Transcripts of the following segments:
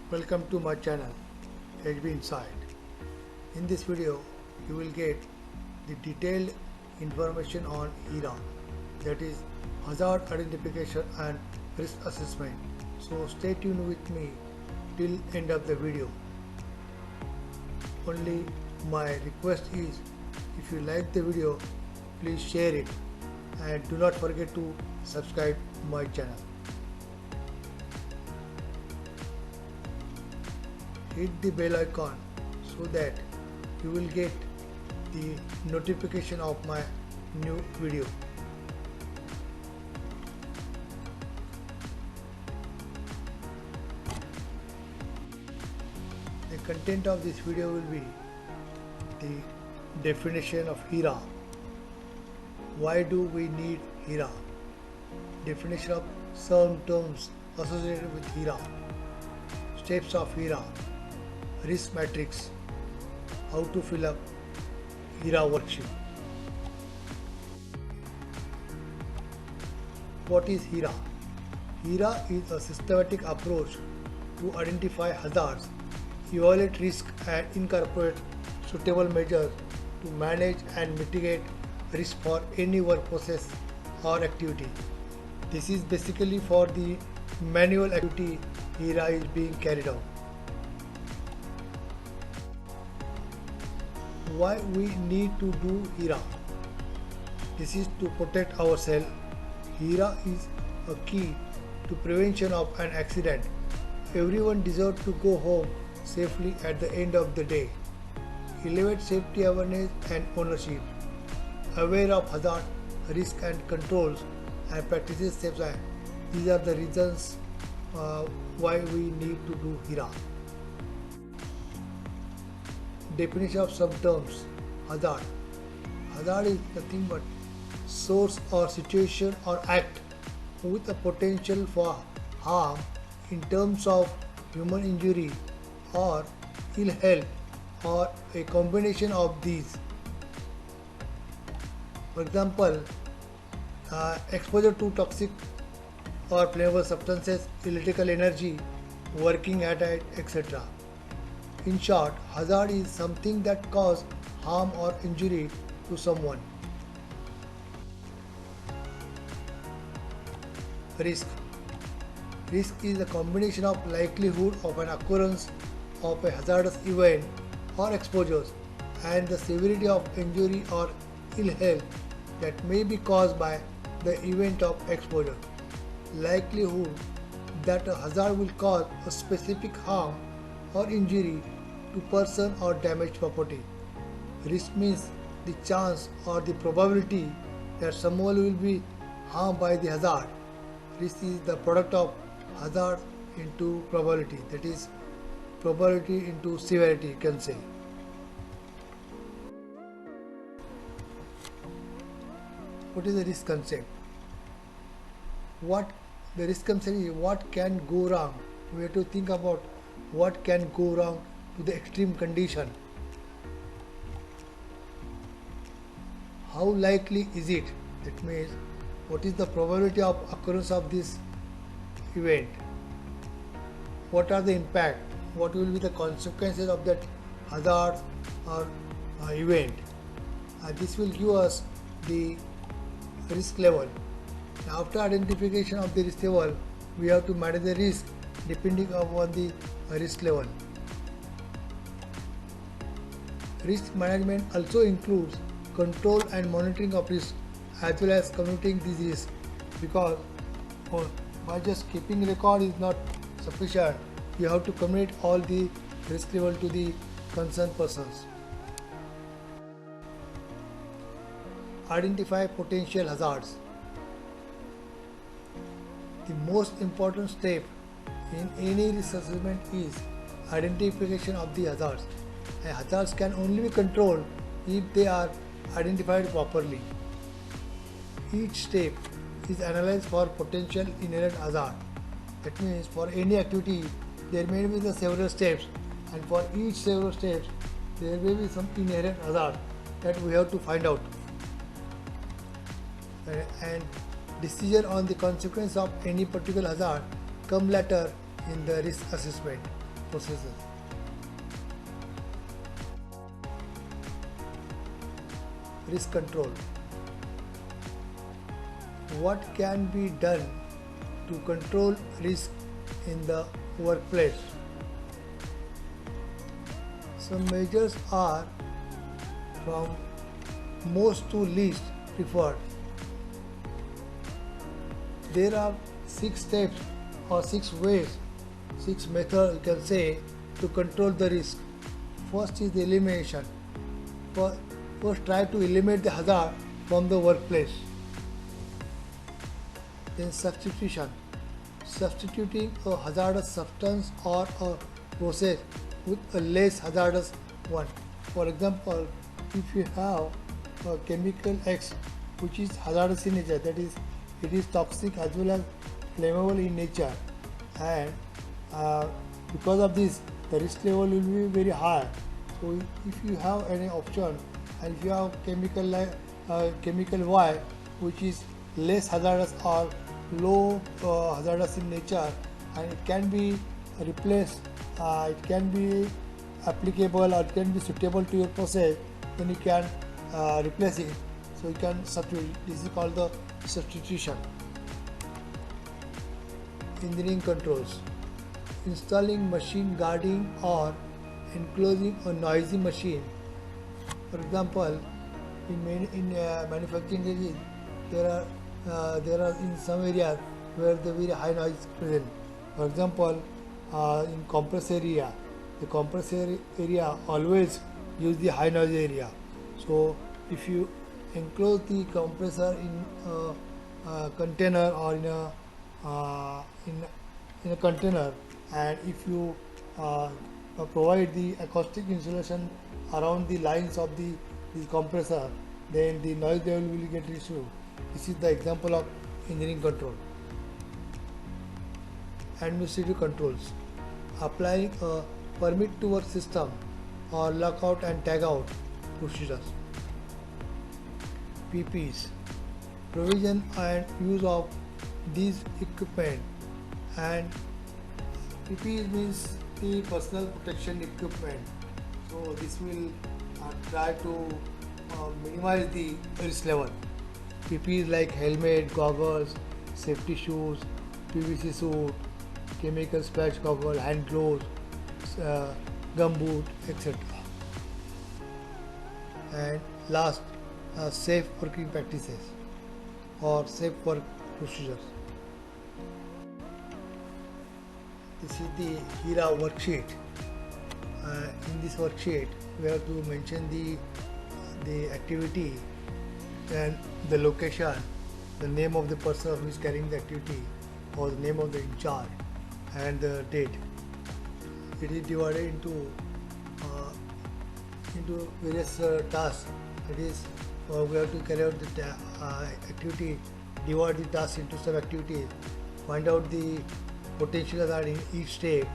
Welcome to my channel HB Insight. In this video you will get the detailed information on HIRA, that is hazard identification and risk assessment. So stay tuned with me till end of the video. Only my request is, if you like the video, please share it and do not forget to subscribe my channel. Hit the bell icon so that you will get the notification of my new video. The content of this video will be the definition of HIRA. Why do we need HIRA? Definition of some terms associated with HIRA. Steps of HIRA. Risk matrix. How to fill up HIRA worksheet. What is HIRA? HIRA is a systematic approach to identify hazards, evaluate risk and incorporate suitable measures to manage and mitigate risk for any work process or activity. This is basically for the manual activity HIRA is being carried out. Why we need to do HIRA? This is to protect ourselves. HIRA is a key to prevention of an accident. Everyone deserves to go home safely at the end of the day. Elevate safety awareness and ownership. Aware of hazard, risk and controls and practices safety. These are the reasons why we need to do HIRA. Definition of some terms. Hazard. Hazard is nothing but source or situation or act with a potential for harm in terms of human injury or ill health or a combination of these. For example, exposure to toxic or flammable substances, electrical energy, working at it, etc. In short, hazard is something that causes harm or injury to someone. Risk. Risk is a combination of likelihood of an occurrence of a hazardous event or exposures and the severity of injury or ill health that may be caused by the event of exposure. Likelihood that a hazard will cause a specific harm or injury to person or damaged property. Risk means the chance or the probability that someone will be harmed by the hazard. Risk is the product of hazard into probability, that is probability into severity, you can say. What is the risk concept? What the risk concept is, what can go wrong. We have to think about what can go wrong to the extreme condition. How likely is it? That means what is the probability of occurrence of this event? What are the impact? What will be the consequences of that hazard or event? This will give us the risk level. After identification of the risk level, we have to manage the risk depending upon the risk level. Risk management also includes control and monitoring of risk as well as communicating these risks, because by just keeping record is not sufficient. You have to communicate all the risk level to the concerned persons. Identify potential hazards. The most important step in any risk assessment is identification of the hazards. And hazards can only be controlled if they are identified properly. Each step is analyzed for potential inherent hazard. That means for any activity there may be the several steps, and for each several steps there may be some inherent hazard that we have to find out. And decision on the consequence of any particular hazard come later in the risk assessment. processes. Risk control. What can be done to control risk in the workplace? Some measures are from most to least preferred. There are 6 steps or 6 ways, 6 methods you can say to control the risk. First is the elimination. First try to eliminate the hazard from the workplace. Then substitution. Substituting a hazardous substance or a process with a less hazardous one. For example, if you have a chemical X which is hazardous in nature, that is, it is toxic as well as flammable in nature, and because of this the risk level will be very high. So if you have any option, and if you have chemical Y which is less hazardous or low hazardous in nature, and it can be replaced, it can be applicable or it can be suitable to your process, then you can replace it. So you can substitute. This is called the substitution. Engineering controls. Installing machine guarding or enclosing a noisy machine. For example, in manufacturing areas, there are in some areas where the very high noise is present. For example, in compressor area, the compressor area always use the high noise area. So if you enclose the compressor in a container or in a container, and if you provide the acoustic insulation around the lines of the compressor, then the noise level will get reduced. This is the example of engineering control. Administrative controls. Applying a permit to work system or lockout and tagout procedures. PPs. Provision and use of these equipment, and PP means the personal protection equipment. So this will try to minimize the risk level. PPs like helmet, goggles, safety shoes, PVC suit, chemical splash goggle, hand gloves, gumboot, etc. And last, safe working practices or safe work procedures. This is the HIRA worksheet. In this worksheet, we have to mention the activity and the location, the name of the person who is carrying the activity, or the name of the in charge, and the date. It is divided into various tasks. It is we have to carry out the activity, divide the task into some activities, find out the potential hazard in each step,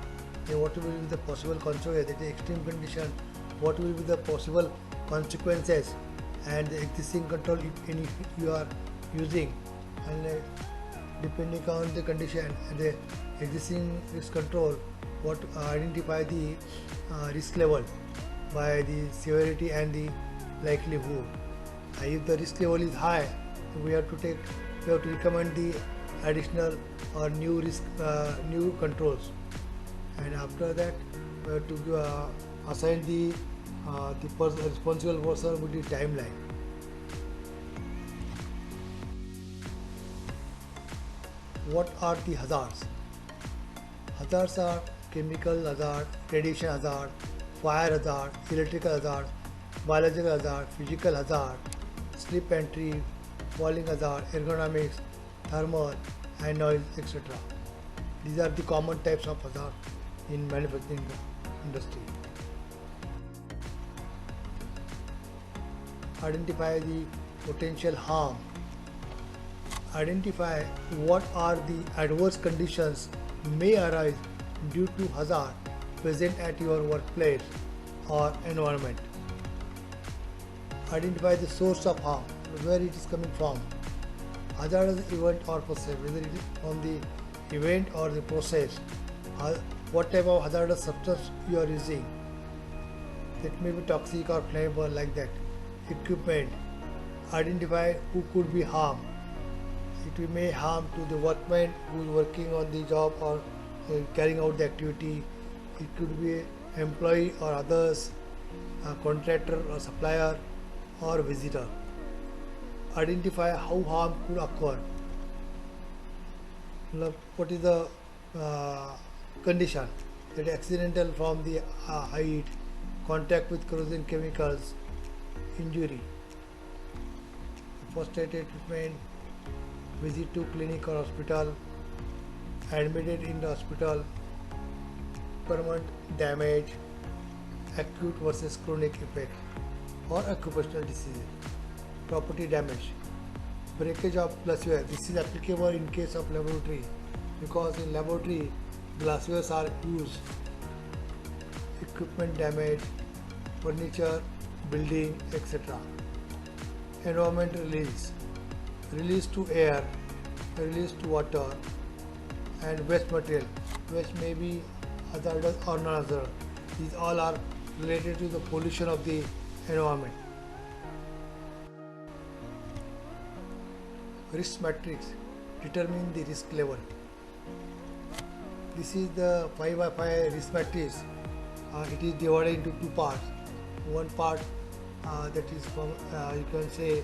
and what will be the possible consequences, that is extreme condition, what will be the possible consequences, and the existing control if any you are using, and depending on the condition and the existing risk control, what identify the risk level by the severity and the likelihood. If the risk level is high, we have to recommend the additional or new risk new controls, and after that we have to assign the responsible person with the timeline. What are the hazards? Hazards are chemical hazard, radiation hazard, fire hazard, electrical hazard, biological hazard, physical hazard, slip and trip, falling hazard, ergonomics, thermal and noise, etc. These are the common types of hazard in manufacturing industry. Identify the potential harm. Identify what are the adverse conditions may arise due to hazard present at your workplace or environment. Identify the source of harm, where it is coming from. Hazardous event or process, whether it is from the event or the process. what type of hazardous substance you are using. It may be toxic or flammable like that. Equipment. Identify who could be harmed. It may harm to the workman who is working on the job or carrying out the activity. It could be employee or others, a contractor or supplier or visitor. Identify how harm could occur. What is the condition? That accidental from the height, contact with corrosion chemicals, injury. First aid treatment, visit to clinic or hospital, admitted in the hospital, permanent damage, acute versus chronic effect, or occupational disease. Property damage, breakage of glassware. This is applicable in case of laboratory because in laboratory glasswares are used. Equipment damage, furniture, building, etc. Environment release, release to air, release to water, and waste material. Waste may be hazardous or non-hazardous. These all are related to the pollution of the environment. Risk matrix, determine the risk level. This is the 5x5 risk matrix. It is divided into two parts. One part that is from you can say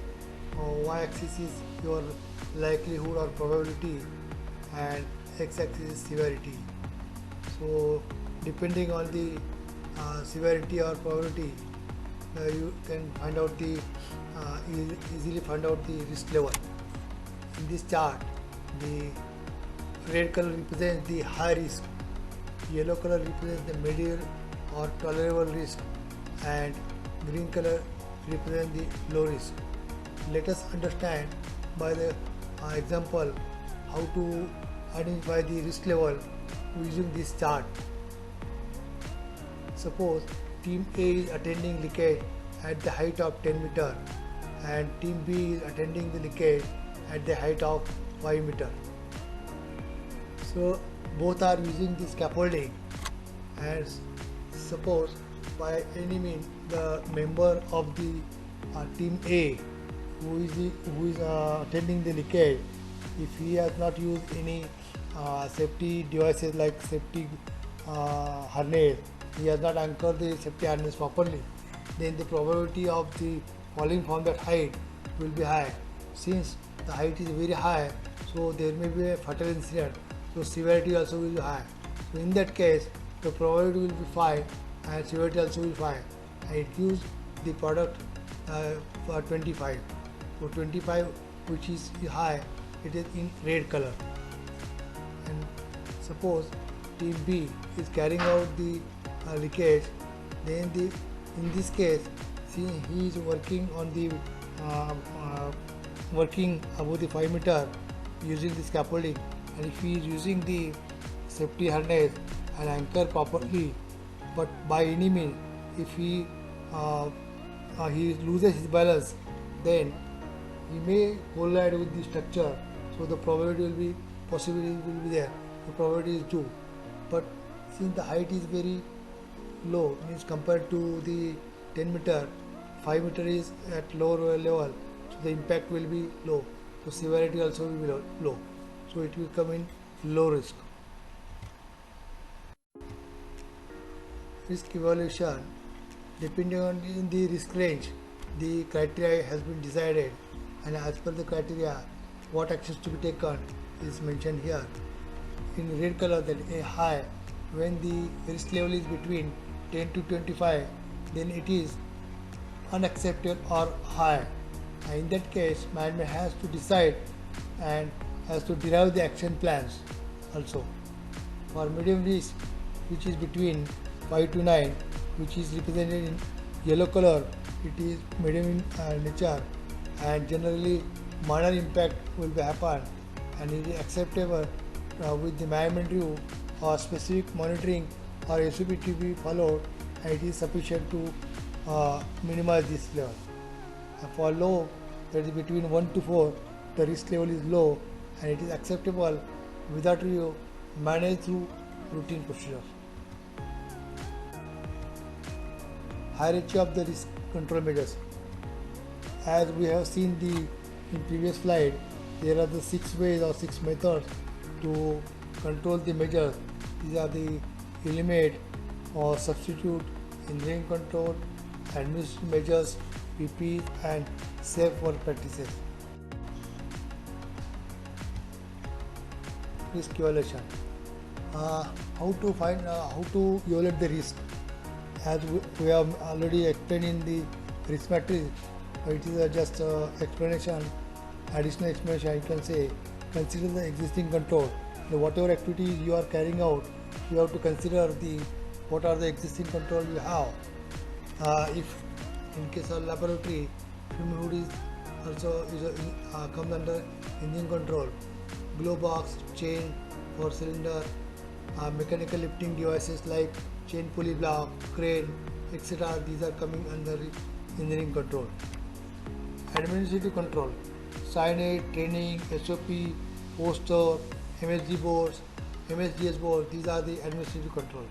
y-axis is your likelihood or probability and x-axis is severity. So depending on the severity or probability, you can find out the easily find out the risk level. In this chart, the red color represents the high risk, yellow color represents the medium or tolerable risk, and green color represents the low risk. Let us understand by the example how to identify the risk level using this chart. Suppose team A is attending leakage at the height of 10 meter and team B is attending the leakage at the height of 5 meter. So both are using the scaffolding, and suppose by any means the member of the team A who is attending the leakage, if he has not used any safety devices like safety harness, he has not anchored the safety harness properly, then the probability of the falling from that height will be high. Since the height is very high, so there may be a fatal incident, so severity also will be high. So in that case, the probability will be 5 and severity also will be 5, and it gives the product for 25. So 25, which is high, it is in red color. And suppose team B is carrying out the leakage, then in this case, see, he is working on the working above the 5 meter using the scaffolding, and if he is using the safety harness and anchor properly, but by any means if he loses his balance, then he may collide with the structure, so the probability will be possibility will be there. The probability is 2, but since the height is very low, means compared to the 10 meter, 5 meter is at lower level, so the impact will be low, so severity also will be low, so it will come in low risk. Risk evaluation, depending on the risk range, the criteria has been decided, and as per the criteria, what actions to be taken is mentioned here. In red color, that a high, when the risk level is between 10 to 25, then it is unacceptable or high. And in that case, management has to decide and has to derive the action plans also. For medium risk, which is between 5 to 9, which is represented in yellow color, it is medium in nature, and generally minor impact will be happen, and it is acceptable with the management review or specific monitoring or SOP to be followed, and it is sufficient to minimize this level. And for low, that is between 1 to 4, the risk level is low and it is acceptable without review, managed through routine procedures. hierarchy of the risk control measures. As we have seen in previous slide, there are the 6 ways or 6 methods to control the measures. These are the eliminate or substitute, engineering control, administrative measures, PP, and safe work practices. Risk evaluation. How to evaluate the risk. As we have already explained in the risk matrix, it is just explanation, additional explanation. You can say consider the existing control. Whatever activities you are carrying out, you have to consider what are the existing control you have. If in case of laboratory, fume hood is also comes under engine control. Glow box, chain for cylinder, mechanical lifting devices like chain pulley block, crane, etc. These are coming under engineering control. Administrative control, signage, training, SOP, poster, MSG boards, MSGS boards, these are the administrative control.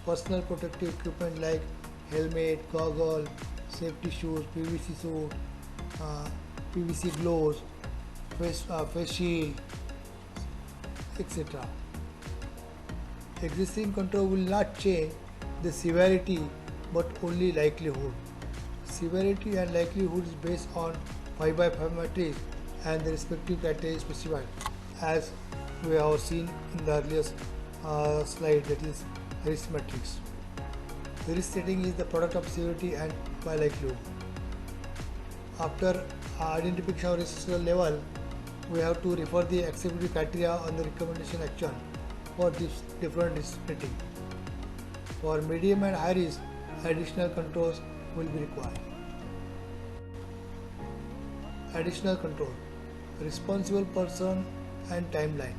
Personal protective equipment like helmet, goggle, safety shoes, PVC suit, PVC gloves, face shield, etc. Existing control will not change the severity but only likelihood. Severity and likelihood is based on 5x5 matrix and the respective criteria specified, as we have seen in the earlier slide, that is risk matrix. The risk setting is the product of severity and by likelihood. After identification of risk level, we have to refer the acceptability criteria on the recommendation action for this different risk rating. For medium and high risk, additional controls will be required. Additional control, responsible person and timeline.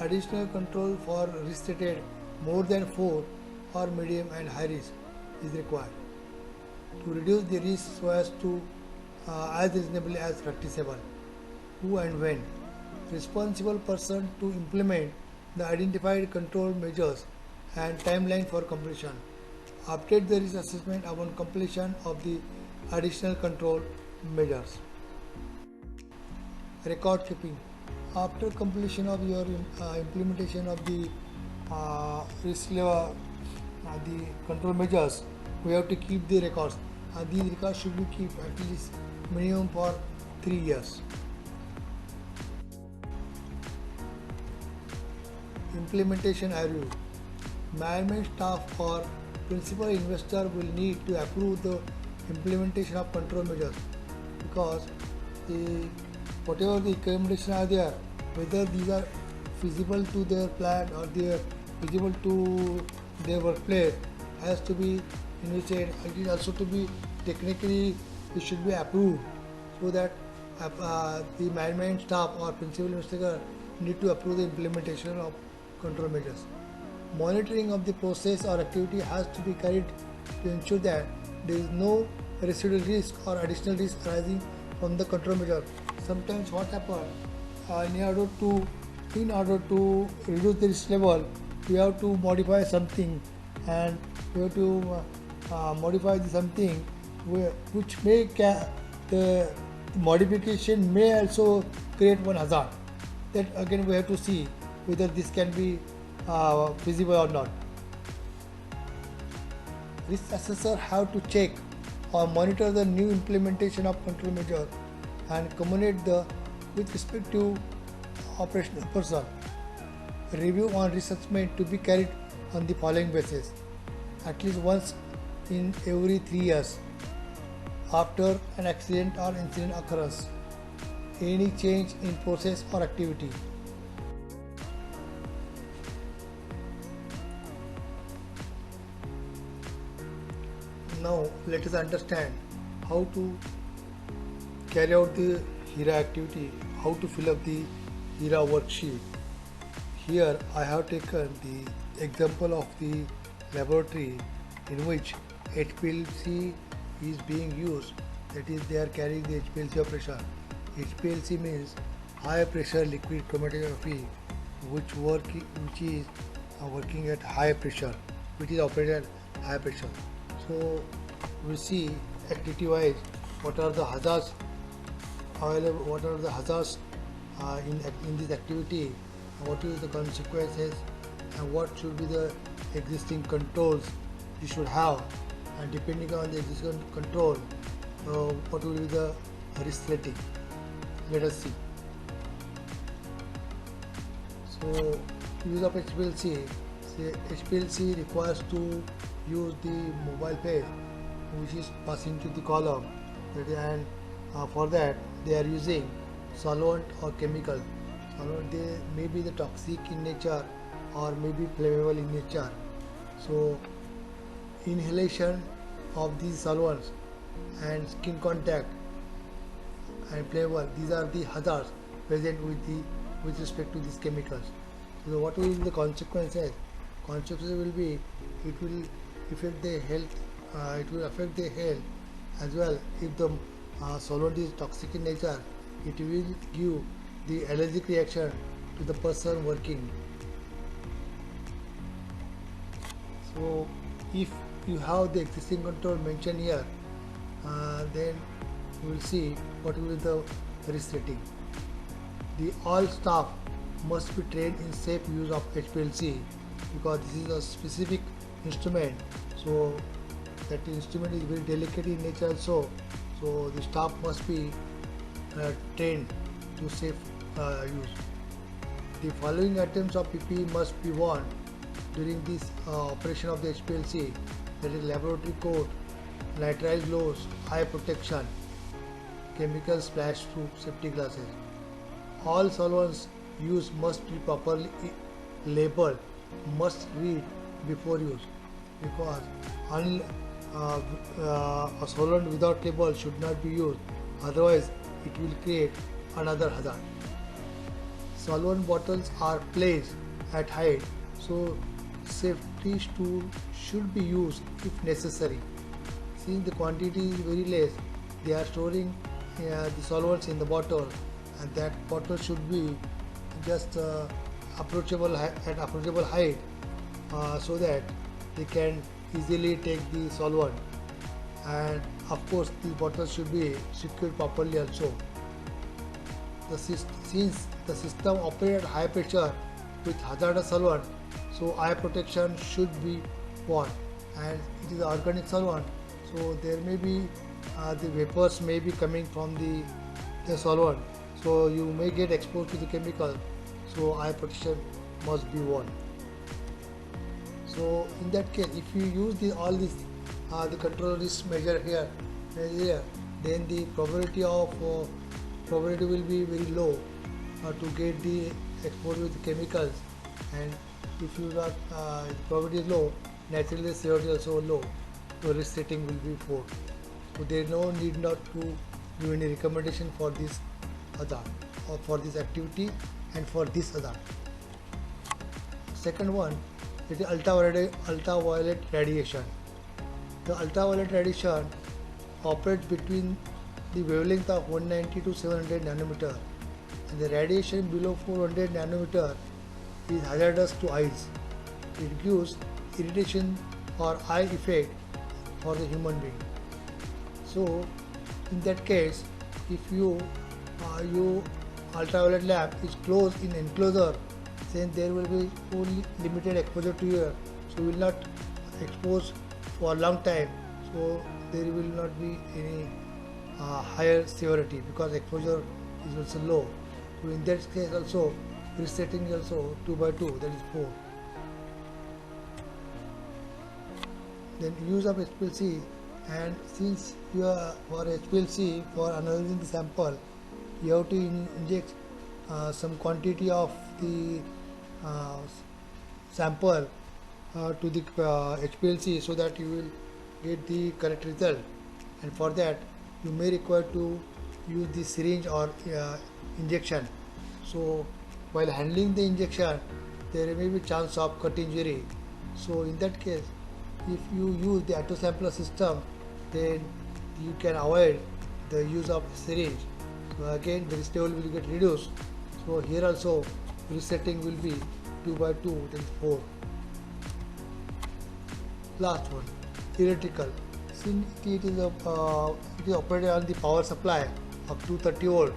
Additional control for risk rated more than 4 or medium and high risk is required to reduce the risk so as to as reasonably as practicable. Who and when? Responsible person to implement the identified control measures and timeline for completion. Update the risk assessment upon completion of the additional control measures. Record keeping. After completion of your implementation of the risk level, the control measures, we have to keep the records. These records should be kept at least minimum for 3 years. Implementation review. Management staff or principal investor will need to approve the implementation of control measures, because whatever the recommendations are there, whether these are feasible to their plan or they are feasible to their workplace, has to be investigated. It is also to be technically, it should be approved, so that the management staff or principal investigator need to approve the implementation of control measures. Monitoring of the process or activity has to be carried to ensure that there is no residual risk or additional risk arising from the control measure. Sometimes what happens, in order to reduce the risk level, we have to modify something, and we have to modify something which may the modification may also create one hazard. That again we have to see whether this can be feasible or not. Risk assessor have to check or monitor the new implementation of control measure and communicate with respective operational person. Review on risk assessment to be carried on the following basis: at least once in every 3 years after an accident or incident occurs, any change in process or activity. Now let us understand how to carry out the HIRA activity, how to fill up the HIRA worksheet. Here I have taken the example of the laboratory in which HPLC is being used, that is they are carrying the HPLC operation. HPLC means high pressure liquid chromatography, which is working at high pressure, which is operated at high pressure. So we'll see activity wise what are the hazards available, what are the hazards in this activity, what is the consequences, and what should be the existing controls you should have, and depending on the existing control, what will be the risk rating. Let us see. So use of HPLC. HPLC requires to use the mobile page which is passing to the column, and for that they are using solvent or chemical. Solvent, they may be the toxic in nature or may be flammable in nature. So inhalation of these solvents and skin contact and flammable, these are the hazards present with respect to these chemicals. So what will be the consequences? Consequences will be, it will affect the health. It will affect the health as well. If the solvent is toxic in nature, it will give the allergic reaction to the person working. So if you have the existing control mentioned here, then we will see what will be the risk rating. The all staff must be trained in safe use of HPLC, because this is a specific instrument, so that instrument is very delicate in nature also, so the staff must be trained to safe use. The following items of PPE must be worn during this operation of the HPLC, that is laboratory coat, nitrile gloves, eye protection, chemical splash proof safety glasses. All solvents used must be properly labeled, must read before use, because a solvent without label should not be used, otherwise it will create another hazard. Solvent bottles are placed at height, so safety tool should be used if necessary. Since the quantity is very less, they are storing the solvents in the bottle, and that bottle should be just approachable at approachable height, so that they can easily take the solvent, and of course the bottle should be secured properly also. Since the system operates at high pressure with hazardous solvent, so eye protection should be worn, and it is organic solvent, so there may be the vapors may be coming from the solvent, so you may get exposed to the chemical, so eye protection must be worn. So in that case, if you use all this the control risk measure here, then the probability will be very low to get the exposure with the chemicals, and if you are the probability is low, naturally the severity is also low, so risk rating will be 4. So there is no need not to do any recommendation for this hazard, or for this activity and for this hazard. Second one is the ultraviolet radiation. The ultraviolet radiation operates between the wavelength of 190 to 700 nanometer, and the radiation below 400 nanometer is hazardous to eyes. It gives irritation or eye effect for the human being. So in that case, if your ultraviolet lamp is closed in enclosure, then there will be only limited exposure to air, so you will not expose for a long time, so there will not be any higher severity, because exposure is also low. So in that case also, risk rating is also 2/2, that is 4. Then use of HPLC, and since you are for HPLC, for analyzing the sample, you have to inject some quantity of the sample to the HPLC, so that you will get the correct result, and for that you may require to use the syringe or injection. So while handling the injection, there may be chance of cut injury, so in that case, if you use the auto-sampler system, then you can avoid the use of syringe. So again the risk level will get reduced. So here also risk rating will be 2/2, that is 4. Last one, electrical. Since it is operated on the power supply of 230 volt,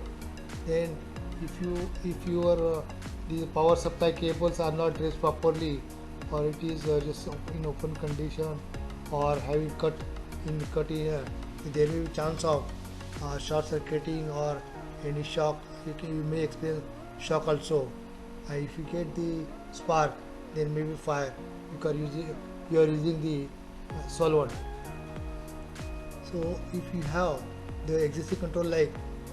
then if your the power supply cables are not dressed properly, or it is just in open condition, or having cut here, there may be chance of short circuiting or any shock. You may experience shock also. If you get the spark, then maybe fire, because you are using the solvent. So if you have the existing control, like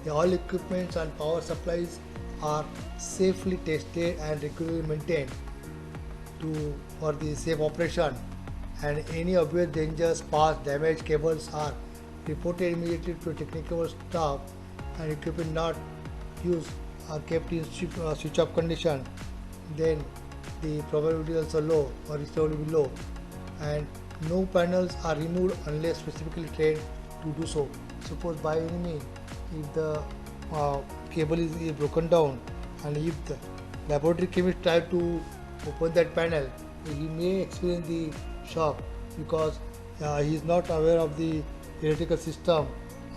all equipments and power supplies are safely tested and regularly maintained for the safe operation, and any obvious dangers, sparks, damaged cables are reported immediately to technical staff, and equipment not used are kept in switch off condition, then the probability is also low, or risk level will be low, and no panels are removed unless specifically trained to do so. Suppose by any means, if the cable is broken down, and if the laboratory chemist try to open that panel, he may experience the shock, because he is not aware of the electrical system,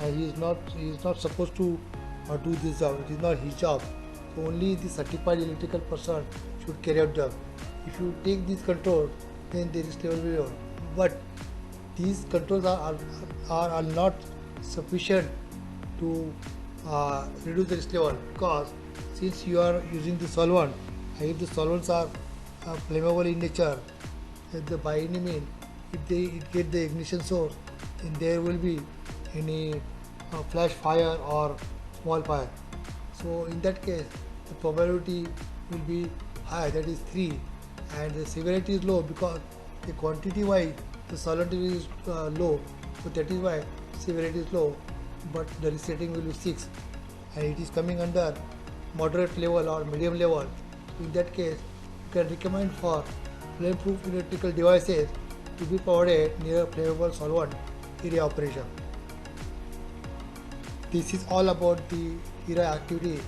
and he is not supposed to do this job. It is not his job. So only the certified electrical person should carry out job. If you take these controls, then the risk level will be low. But these controls are not sufficient to reduce the risk level, because since you are using the solvent, and if the solvents are flammable in nature, by any means, if they get the ignition source, then there will be any flash fire or small fire. So in that case, the probability will be high, that is 3, and the severity is low, because the quantity wise the solvent is low, so that is why severity is low, but the risk rating will be 6, and it is coming under moderate level or medium level. In that case, you can recommend for flame-proof electrical devices to be provided near flammable solvent area operation. This is all about the HIRA activity.